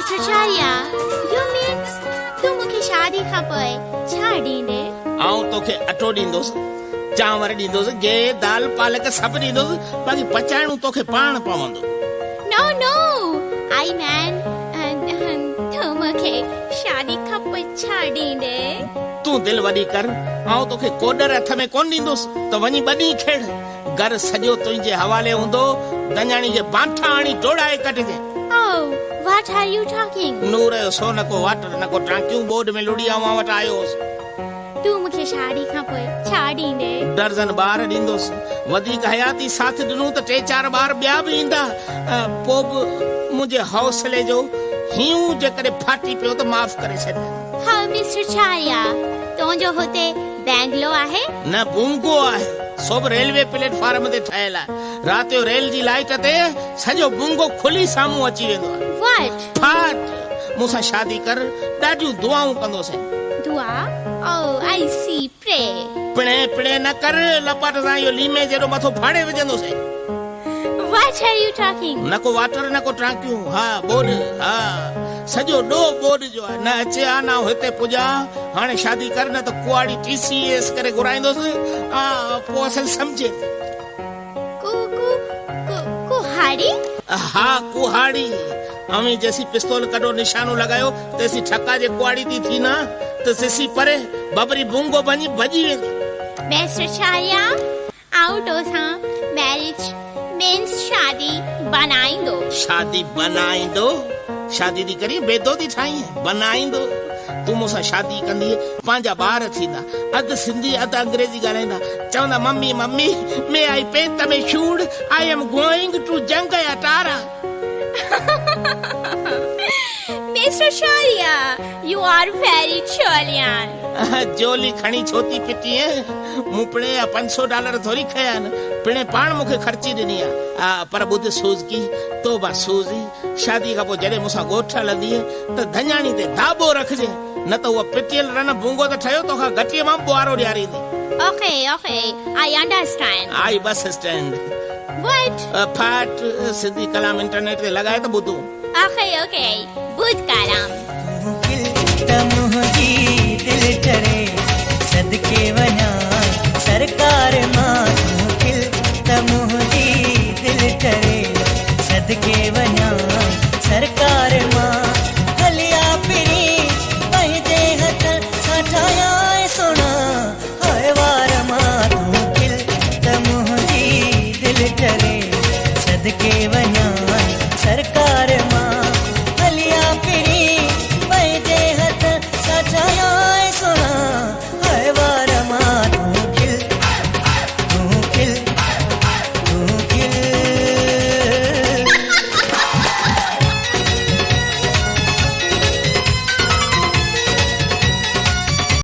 Mr. Charya, you means tu mukhe shadi kha poe cha dinde? Aun toke ato dindos, चांवर dindos, गे दाल पालक सब dindos, बाकी पचाइणु तोखे पाण पवंदो. No, I man, tu mukhe shadi kha poe cha dinde? तू दिल वडी कर, आऊं तोखे कोडर हथ में कोन ॾींदुस, त वञी बनी खेड़. घर सॼो तुंहिंजे हवाले हूंदो, दञाणी जे बांठा आणी डोड़ाए कढजे. Oh, what are you talking? नूर जो सो न को वाटर न को टांकियूं बोर्ड में लुड़ी आऊं वटि आयोस. तू मूंखे शादी खां पोइ छा ॾींदे? दर्जन ॿार ॾींदुसि. वधीक हयाती साथ ॾिनूं त 3-4 ॿार ॿिया बि ईंदा. पोइ बि मुंहिंजे हौसले जो हियूं जेकॾहिं फाटी पियो त माफ़ करे छॾ. हा मिस्टर चारिया, तुंहिंजो हुते बैंगलो आहे? न बुंगो आहे. सभु रेलवे प्लेटफॉर्म ते ठहियल आहे. राति जो रेल जी लाइट ते सॼो बुंगो खुली साम्हूं अची वेंदो आहे. What? फाट मूंसां शादी कर, ॾाढियूं दुआऊं कंदोसीं. दुआ? Oh, I see. Pray. पिणे न कर, लपट सां इहो लीमे जहिड़ो मथो फाड़े विझंदोसीं. What are you talking? न को वाटर न को टांकियूं. हा बोर्ड, हा सॼो ॾो बोर्ड जो आहे. न अचे आ न हिते पुॼा. हाणे शादी कर न त कुआड़ी TCS करे घुराईंदोसि. हा पोइ असल सम्झे. कुहाड़ी? हा कुहाड़ी. अमी जैसी पिस्तौल कढो निशानो लगायो तेसी ठका जे कुआड़ी थी ना त सिसी परे बबरी बुंगो बनी भजी वेंदी. मिस्टर चारिया, आउट सां मैरिज मीन्स शादी बनाईंदो. शादी बनाईंदो? शादी दी करी बेदो दी ठाई बनाईंदो. तू मूंसां शादी कंदी, पंहिंजा ॿार थींदा. अधु सिंधी अधु अंग्रेजी ॻाल्हाईंदा. चवंदा मम्मी मे आई पेट में शूड, आई एम गोइंग टू जंग या तारा. Mr. Charya, you are very Cholian. जोली खणी छोती पिटी है. मूं पिणे $500 थोरी खया आहिनि. पिणे पाण मूंखे ख़र्ची ॾिनी आहे. पर ॿुध सूज़की, तोबा सूज़ी. शादी खां पोइ जॾहिं मूंसां ॻोठ हलंदी त धञाणी ते दाबो रखजे, न त उहा पिटियल रन भूंगो त ठहियो तोखां घटीअ मां ॿुआरो ॾियारींदी. Okay, I understand. I bus stand. What? फाट सिंधी कलाम इंटरनेट ते लॻाए त ॿुधूं. Okay. बुध कलाम. दिल करे सदके वञा सरकार मां. दिल करे सदके वञा सरकार